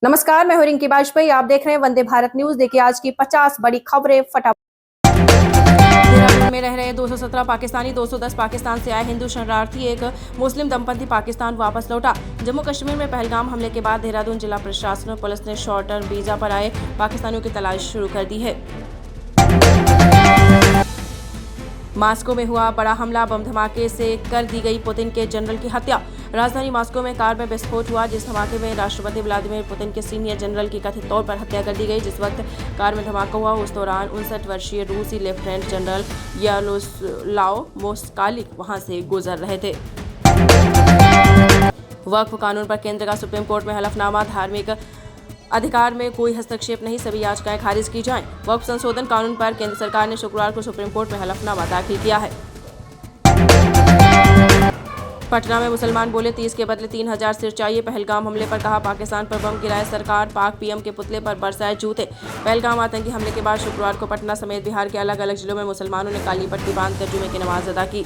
नमस्कार, मैं हूं रिंकी बाजपेयी। आप देख रहे हैं वंदे भारत न्यूज। देखिए आज की 50 बड़ी खबरें फटाफट। देहरादून में रह रहे 217 पाकिस्तानी 210 पाकिस्तान से आए हिंदू शरणार्थी एक मुस्लिम दंपति पाकिस्तान वापस लौटा। जम्मू कश्मीर में पहलगाम हमले के बाद देहरादून जिला प्रशासन और पुलिस ने शॉर्ट टर्म वीजा पर आए पाकिस्तानियों की तलाश शुरू कर दी है। मास्को में हुआ बड़ा हमला, बम धमाके से कर दी गई पुतिन के जनरल की हत्या। राजधानी मास्को में कार में विस्फोट हुआ, जिस धमाके में राष्ट्रपति व्लादिमीर पुतिन के सीनियर जनरल की कथित तौर पर हत्या कर दी गई। जिस वक्त कार में धमाका हुआ उस दौरान 59 वर्षीय रूसी लेफ्टिनेंट जनरल यारोस्लाव मोस्कालिक वहां से गुजर रहे थे। वक्फ कानून पर केंद्र का सुप्रीम कोर्ट में हलफनामा, धार्मिक अधिकार में कोई हस्तक्षेप नहीं, सभी याचिकाएं खारिज की जाएं। वक्फ संशोधन कानून पर केंद्र सरकार ने शुक्रवार को सुप्रीम कोर्ट में हलफनामा दाखिल किया है। पटना में मुसलमान बोले 30 के बदले 3000 सिर चाहिए। पहलगाम हमले पर कहा पाकिस्तान पर बम गिराए सरकार, पाक पीएम के पुतले पर बरसाए जूते। पहलगाम आतंकी हमले के बाद शुक्रवार को पटना समेत बिहार के अलग अलग जिलों में मुसलमानों ने काली पट्टी बांधकर जुमे की नमाज अदा की।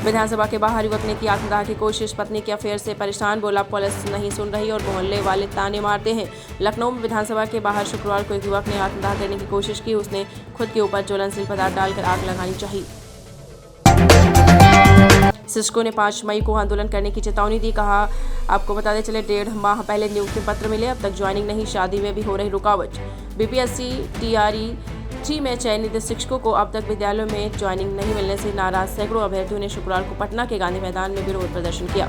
विधानसभा के बाहर युवक ने की आत्मदाह की कोशिश, पत्नी के अफेयर से परेशान, बोला पुलिस नहीं सुन रही और मोहल्ले वाले ताने मारते हैं। लखनऊ में विधानसभा के बाहर शुक्रवार को एक युवक ने आत्मदाह करने की कोशिश की। उसने खुद के ऊपर ज्वलनशील पदार्थ डालकर आग लगानी चाहिए। सिस्को ने 5 मई को आंदोलन करने की चेतावनी दी। कहा आपको बताते चले 1.5 माह पहले नियुक्ति पत्र मिले, अब तक ज्वाइनिंग नहीं, शादी में भी हो रही रुकावट। बीपीएससी टीआरई 3 में चयनित शिक्षकों को अब तक विद्यालयों में ज्वाइनिंग नहीं मिलने से नाराज सैकड़ों अभ्यर्थियों ने शुक्रवार को पटना के गांधी मैदान में विरोध प्रदर्शन किया।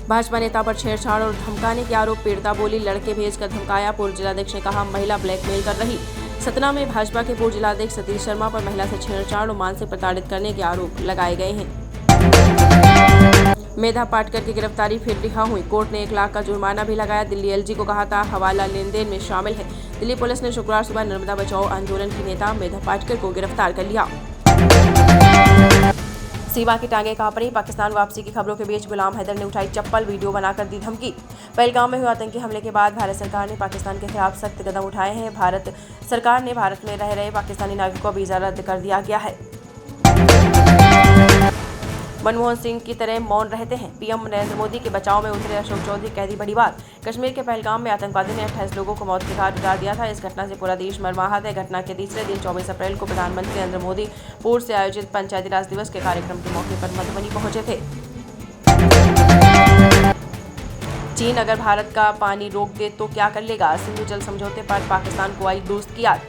भाजपा नेता पर छेड़छाड़ और धमकाने के आरोप, पीड़िता बोली लड़के भेजकर धमकाया। पूर्व जिलाध्यक्ष ने कहा महिला ब्लैकमेल कर रही। सतना में भाजपा के पूर्व जिलाध्यक्ष सतीश शर्मा पर महिला से छेड़छाड़ और मानसिक प्रताड़ित करने के आरोप लगाए गए हैं। मेधा पाटकर की गिरफ्तारी फिर रिहा हुई, कोर्ट ने 1 लाख का जुर्माना भी लगाया। दिल्ली एलजी को कहा था हवाला लेन देन में शामिल है। दिल्ली पुलिस ने शुक्रवार सुबह नर्मदा बचाओ आंदोलन की नेता मेधा पाटकर को गिरफ्तार कर लिया। सीमा की टांगे कांप रही, पाकिस्तान वापसी की खबरों के बीच गुलाम हैदर ने उठाई चप्पल, वीडियो बनाकर दी धमकी। पहलगाम में हुए आतंकी हमले के बाद भारत सरकार ने पाकिस्तान के खिलाफ सख्त कदम उठाए हैं। भारत सरकार ने भारत में रह रहे पाकिस्तानी नागरिकों का वीजा रद्द कर दिया गया है। मनमोहन सिंह की तरह मौन रहते हैं, पीएम नरेंद्र मोदी के बचाव में उतरे अशोक चौधरी, कह दी बड़ी बात। कश्मीर के पहलगाम में आतंकवादियों ने 28 लोगों को मौत के घाट उतार दिया था। इस घटना से पूरा देश मर्माहत है। घटना के तीसरे दिन 24 अप्रैल को प्रधानमंत्री नरेंद्र मोदी पूर्व से आयोजित पंचायती राज दिवस के कार्यक्रम के मौके पर मधुबनी पहुंचे थे। चीन अगर भारत का पानी रोक दे तो क्या कर लेगा? सिंधु जल समझौते पर पाकिस्तान को आई दोस्त की याद।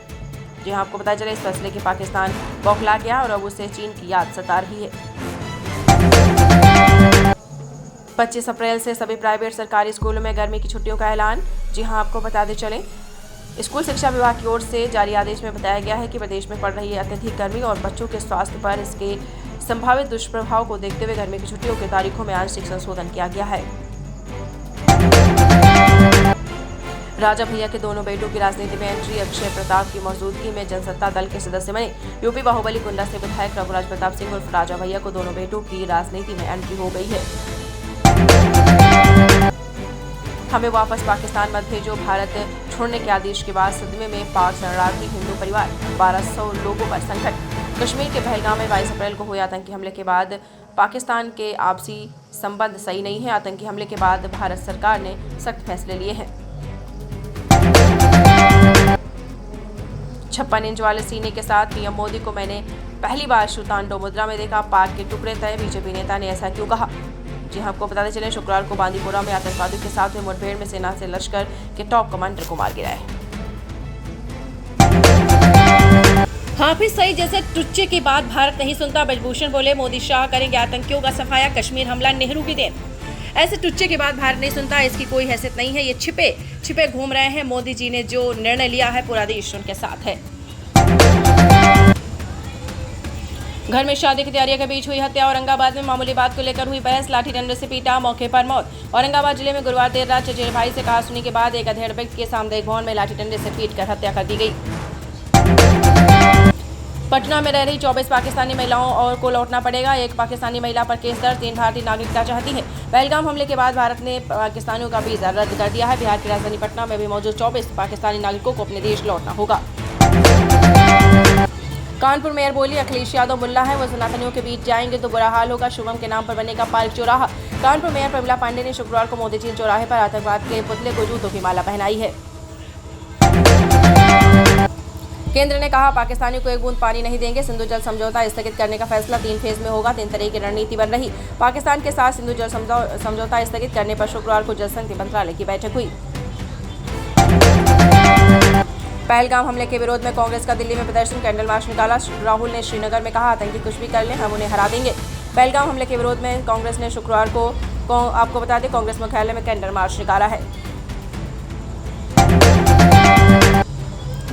जी हाँ, आपको पता चले इस फैसले के पाकिस्तान बौखला गया और अब उसे चीन की याद सता रही है। 25 अप्रैल से सभी प्राइवेट सरकारी स्कूलों में गर्मी की छुट्टियों का ऐलान। जी हां, आपको बताते चलें स्कूल शिक्षा विभाग की ओर से जारी आदेश में बताया गया है कि प्रदेश में पड़ रही अत्यधिक गर्मी और बच्चों के स्वास्थ्य पर इसके संभावित दुष्प्रभाव को देखते हुए गर्मी की छुट्टियों की तारीखों में आंशिक संशोधन किया गया है। राजा भैया के दोनों बेटों की राजनीति में एंट्री, अक्षय प्रताप की मौजूदगी में जनसत्ता दल के सदस्य बने। यूपी बाहुबली गुंडा से विधायक रघुराज प्रताप सिंह उर्फ राजा भैया को दोनों बेटों की राजनीति में एंट्री हो गई है। हमें वापस पाकिस्तान मत भेजो, भारत छोड़ने के आदेश के बाद सदमे में पाक शरणार्थी हिंदू परिवार, 1200 लोगों पर संकट। कश्मीर के पहलगाम में 22 अप्रैल को हुए आतंकी हमले के बाद पाकिस्तान के आपसी संबंध सही नहीं है। आतंकी हमले के बाद भारत सरकार ने सख्त फैसले लिए हैं। 56 इंच वाले सीने के साथ पीएम मोदी को मैंने पहली बार श्रुतांडो मुद्रा में देखा, पाक के टुकड़े तय, बीजेपी नेता ने ऐसा क्यों कहा? जी हां, आपको बताते चले शुक्रवार को बांदीपोरा में आतंकवादियों के साथ हुई मुठभेड़ में सेना से लश्कर के टॉप कमांडर को मार गिराया। हाफिज सईद जैसे टुच्चे की बात भारत नहीं सुनता, ब्रजभूषण बोले मोदी शाह करेंगे आतंकियों का सफाया, कश्मीर हमला नेहरू की देन। ऐसे टुच्चे की बात भारत नहीं सुनता, इसकी कोई हैसियत नहीं है। ये छिपे घूम रहे हैं। मोदी जी ने जो निर्णय लिया है पूरा देश उनके साथ है। घर में शादी की तैयारियों के बीच हुई हत्या। औरंगाबाद में मामूली बात को लेकर हुई बहस, लाठी डंडे से पीटा, मौके पर मौत। औरंगाबाद जिले में गुरुवार देर रात चचेरे भाई से कहासुनी के बाद एक अधेड़ व्यक्ति के सामुदायिक भवन में लाठी डंडे से पीटकर हत्या कर दी गई। पटना में रह रही 24 पाकिस्तानी महिलाओं को लौटना पड़ेगा। एक पाकिस्तानी महिला पर केस दर्ज, 3 भारतीय नागरिकता चाहती है। पहलगाम हमले के बाद भारत ने पाकिस्तानियों का वीजा रद्द कर दिया है। बिहार की राजधानी पटना में भी मौजूद 24 पाकिस्तानी नागरिकों को अपने देश लौटना होगा। कानपुर मेयर बोली, अखिलेश यादव मुल्ला है, वो सनातनियों के बीच जाएंगे तो बुरा हाल होगा। शुभम के नाम पर बनेगा पार्क चौराहा। कानपुर मेयर प्रमिला पांडे ने शुक्रवार को मोदी झील चौराहे पर आतंकवाद के पुतले को जूतों की माला पहनाई है। केंद्र ने कहा, पाकिस्तानियों को एक बूंद पानी नहीं देंगे। सिंधु जल समझौता स्थगित करने का फैसला 3 फेज में होगा। 3 तरह की रणनीति बन रही। पाकिस्तान के साथ सिंधु जल समझौता स्थगित करने पर शुक्रवार को जल शक्ति मंत्रालय की बैठक हुई। पहलगाम हमले के विरोध में कांग्रेस का दिल्ली में प्रदर्शन, कैंडल मार्च निकाला। राहुल ने श्रीनगर में कहा, आतंकी कुछ भी कर लें, हम उन्हें हरा देंगे। पहलगाम हमले के विरोध में कांग्रेस ने शुक्रवार को आपको बता दें, कांग्रेस मुख्यालय में कैंडल मार्च निकाला है।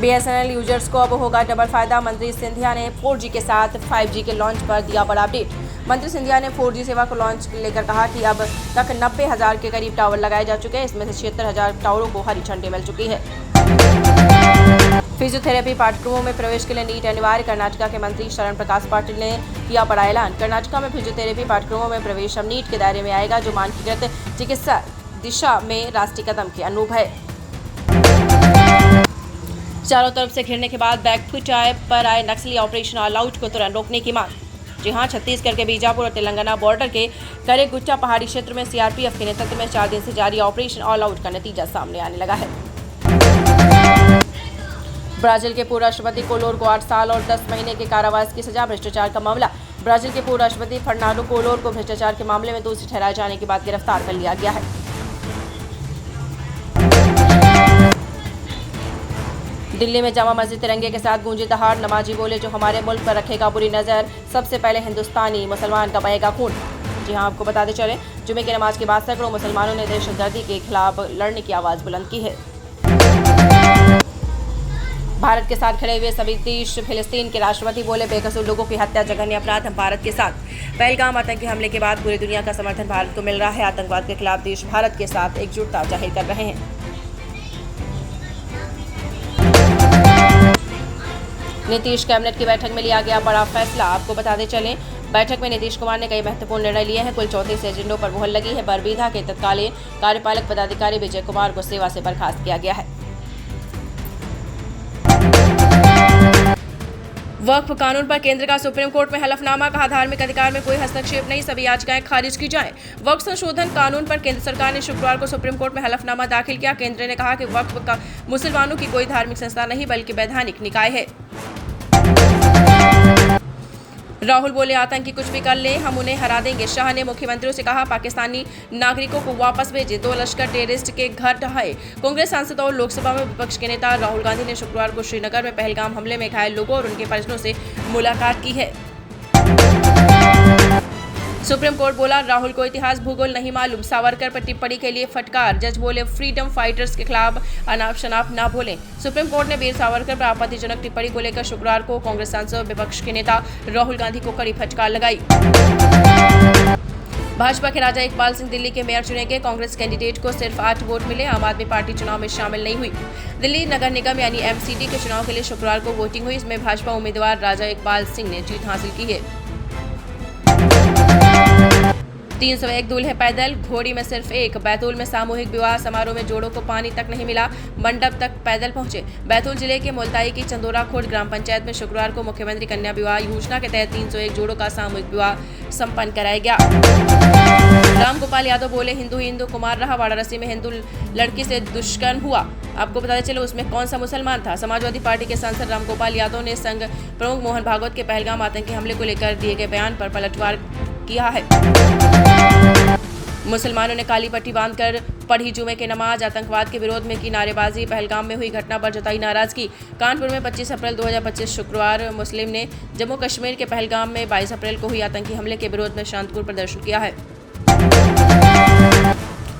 BSNL यूजर्स को अब होगा डबल फायदा। मंत्री सिंधिया ने 4G के साथ 5G के लॉन्च पर दिया बड़ा अपडेट। मंत्री सिंधिया ने 4G सेवा को लॉन्च लेकर कहा कि अब तक 90,000 के करीब टावर लगाए जा चुके हैं। इसमें से 76,000 टावरों को हरी झंडी मिल चुकी है। फिजियोथेरेपी पाठ्यक्रमों में प्रवेश के लिए नीट अनिवार्य। कर्नाटका के मंत्री शरण प्रकाश पाटिल ने किया बड़ा ऐलान। कर्नाटका में फिजियोथेरेपी पाठ्यक्रमों में प्रवेश अब नीट के दायरे में आएगा, जो मानकीकृत चिकित्सा दिशा में राष्ट्रीय कदम के अनुरूप है। चारों तरफ से घिरने के बाद बैकफुट पर आए नक्सली ऑपरेशन ऑल आउट को तुरंत रोकने की मांग। जी हां, छत्तीसगढ़ के बीजापुर और तेलंगाना बॉर्डर के करेगुट्टा पहाड़ी क्षेत्र में CRPF के नेतृत्व में 4 दिन से जारी ऑपरेशन ऑल आउट का नतीजा सामने आने लगा है। ब्राजील के पूर्व राष्ट्रपति कोलोर को 8 साल और 10 महीने के कारावास की सजा। भ्रष्टाचार का मामला। ब्राजील के पूर्व राष्ट्रपति फर्नांडो कोलोर को भ्रष्टाचार के मामले में दोषी ठहराए जाने के बाद गिरफ्तार कर लिया गया है। दिल्ली में जामा मस्जिद तिरंगे के साथ गूंजी दहाड़। नमाजी बोले, जो हमारे मुल्क पर रखेगा बुरी नज़र, सबसे पहले हिंदुस्तानी मुसलमान का बहेगा खून। जी हां, आपको बताते चले, जुमे की नमाज के बाद सैकड़ों मुसलमानों ने दहशतगर्दी के खिलाफ लड़ने की आवाज़ बुलंद की है। भारत के साथ खड़े हुए सभी देश। फिलिस्तीन के राष्ट्रपति बोले, बेकसूर लोगों की हत्या जघन्य अपराध, हम भारत के साथ। पहलगाम आतंकी हमले के बाद पूरी दुनिया का समर्थन भारत को मिल रहा है। आतंकवाद के खिलाफ देश भारत के साथ एकजुटता जाहिर कर रहे हैं। नीतीश कैबिनेट की बैठक में लिया गया बड़ा फैसला। आपको बताते चलें, बैठक में नीतीश कुमार ने कई महत्वपूर्ण निर्णय लिए हैं। कुल 34 एजेंडों पर मुहर लगी है। बरबीघा के तत्कालीन कार्यपालक पदाधिकारी विजय कुमार को सेवा से बर्खास्त किया गया है। वक्फ कानून पर केंद्र का सुप्रीम कोर्ट में हलफनामा। कहा, धार्मिक अधिकार में कोई हस्तक्षेप नहीं, सभी याचिकाएं खारिज की जाएं। वक्फ संशोधन कानून पर केंद्र सरकार ने शुक्रवार को सुप्रीम कोर्ट में हलफनामा दाखिल किया। केंद्र ने कहा कि वक्फ का मुसलमानों की कोई धार्मिक संस्था नहीं, बल्कि वैधानिक निकाय है। राहुल बोले, आतंकी कुछ भी कर ले, हम उन्हें हरा देंगे। शाह ने मुख्यमंत्रियों से कहा, पाकिस्तानी नागरिकों को वापस भेजे। 2 लश्कर टेररिस्ट के घर ढहाए। कांग्रेस सांसद और लोकसभा में विपक्ष के नेता राहुल गांधी ने शुक्रवार को श्रीनगर में पहलगाम हमले में घायल लोगों और उनके परिजनों से मुलाकात की है। सुप्रीम कोर्ट बोला, राहुल को इतिहास भूगोल नहीं मालूम। सावरकर पर टिप्पणी के लिए फटकार। जज बोले, फ्रीडम फाइटर्स के खिलाफ अनाप शनाप ना बोलें। सुप्रीम कोर्ट ने वीर सावरकर पर आपत्तिजनक टिप्पणी को लेकर शुक्रवार को कांग्रेस सांसद और विपक्ष के नेता राहुल गांधी को कड़ी फटकार लगाई। भाजपा के राजा इकबाल सिंह दिल्ली के मेयर चुने गए। कांग्रेस कैंडिडेट को सिर्फ 8 वोट मिले। आम आदमी पार्टी चुनाव में शामिल नहीं हुई। दिल्ली नगर निगम यानी MCD के चुनाव के लिए शुक्रवार को वोटिंग हुई। इसमें भाजपा उम्मीदवार राजा इकबाल सिंह ने जीत हासिल की है। 301 दूल्हे पैदल, घोड़ी में सिर्फ एक। बैतूल में सामूहिक विवाह समारोह में जोड़ों को पानी तक नहीं मिला, मंडप तक पैदल पहुंचे। बैतूल जिले के मुल्ताई की चंदोरा खुर्द ग्राम पंचायत में शुक्रवार को मुख्यमंत्री कन्या विवाह योजना के तहत 301 जोड़ों का सामूहिक विवाह संपन्न कराया गया। रामगोपाल यादव बोले, हिंदू कुमार रहा। वाराणसी में हिंदू लड़की से दुष्कर्म हुआ। आपको बताते चले, उसमें कौन सा मुसलमान था। समाजवादी पार्टी के सांसद रामगोपाल यादव ने संघ प्रमुख मोहन भागवत के पहलगाम आतंकी हमले को लेकर दिए गए बयान पर पलटवार किया है। मुसलमानों ने काली पट्टी बांधकर पढ़ी जुमे की नमाज। आतंकवाद के विरोध में की नारेबाजी। पहलगाम में हुई घटना पर जताई नाराजगी। कानपुर में 25 अप्रैल 2025 शुक्रवार मुस्लिम ने जम्मू कश्मीर के पहलगाम में 22 अप्रैल को हुई आतंकी हमले के विरोध में शांतिपूर्ण प्रदर्शन किया है।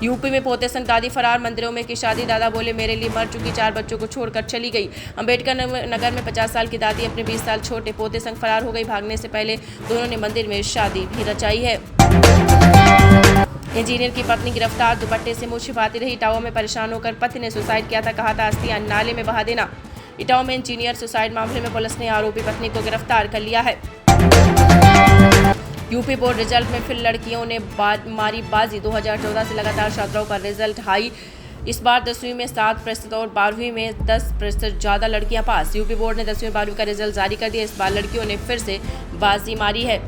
यूपी में पोते संग दादी फरार। मंदिरों में की शादी। दादा बोले, मेरे लिए मर चुकी 4 बच्चों को छोड़कर चली गई। अंबेडकर नगर में 50 साल की दादी अपने 20 साल छोटे पोते संग फरार हो गई। भागने से पहले दोनों ने मंदिर में शादी भी रचाई है। इंजीनियर की पत्नी गिरफ्तार। दुपट्टे से मुंह छिपाती रही। इटावा में परेशान होकर पति ने सुसाइड किया था। कहा था, अस्थियां नाले में बहा देना। इटावा में इंजीनियर सुसाइड मामले में पुलिस ने आरोपी पत्नी को गिरफ्तार कर लिया है। यूपी बोर्ड रिजल्ट में फिर लड़कियों ने मारी बाजी। 2014 से लगातार छात्राओं का रिजल्ट हाई इस बार 10वीं में 7% और 12वीं में 10% ज़्यादा लड़कियां पास। यूपी बोर्ड ने 10वीं और 12वीं का रिजल्ट जारी कर दिया। इस बार लड़कियों ने फिर से बाजी मारी है।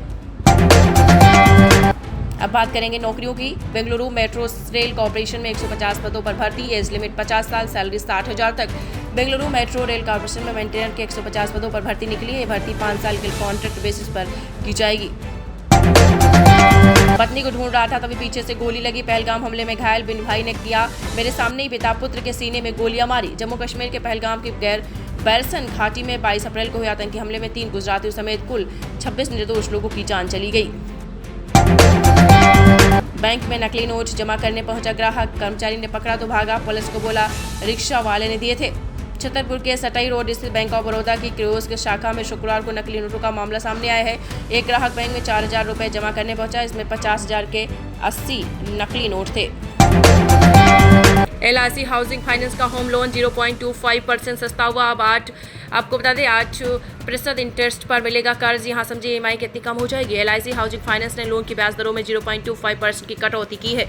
अब बात करेंगे नौकरियों की। बेंगलुरु मेट्रो रेल कॉर्पोरेशन में 150 पदों पर भर्ती। एज लिमिट 50 साल, सैलरी 60,000 तक। बेंगलुरु मेट्रो रेल कॉर्पोरेशन में मेंटेनर के 150 पदों पर भर्ती निकली है। ये भर्ती 5 साल के कॉन्ट्रैक्ट बेसिस पर की जाएगी। पत्नी को ढूंढ रहा था तभी पीछे से गोली लगी। पहलगाम हमले में घायल बिन भाई ने किया मेरे सामने ही पिता पुत्र के सीने में गोलियां मारी। जम्मू कश्मीर के पहलगाम की बैरसन घाटी में 22 अप्रैल को हुए आतंकी हमले में 3 गुजरातियों समेत कुल 26 निर्दोष लोगों की जान चली गई। बैंक में नकली नोट जमा करने पहुंचा ग्राहक, कर्मचारी ने पकड़ा तो भागा। पुलिस को बोला रिक्शा वाले ने दिए थे। छतरपुर के सटाई रोड स्थित बैंक ऑफ बड़ौदा की कियोस्क शाखा में शुक्रवार को नकली नोटों का मामला सामने आया है। एक ग्राहक बैंक में 4,000 रुपए जमा करने पहुंचा। इसमें 50,000 के 80 नकली नोट थे। LIC हाउसिंग फाइनेंस का होम लोन 0.25% सस्ता हुआ। अब आपको बता दें 8% इंटरेस्ट पर मिलेगा कर्ज। यहाँ समझिए EMI कितनी कम हो जाएगी। LIC हाउसिंग फाइनेंस ने लोन की ब्याज दरों में 0.25% की कटौती की है।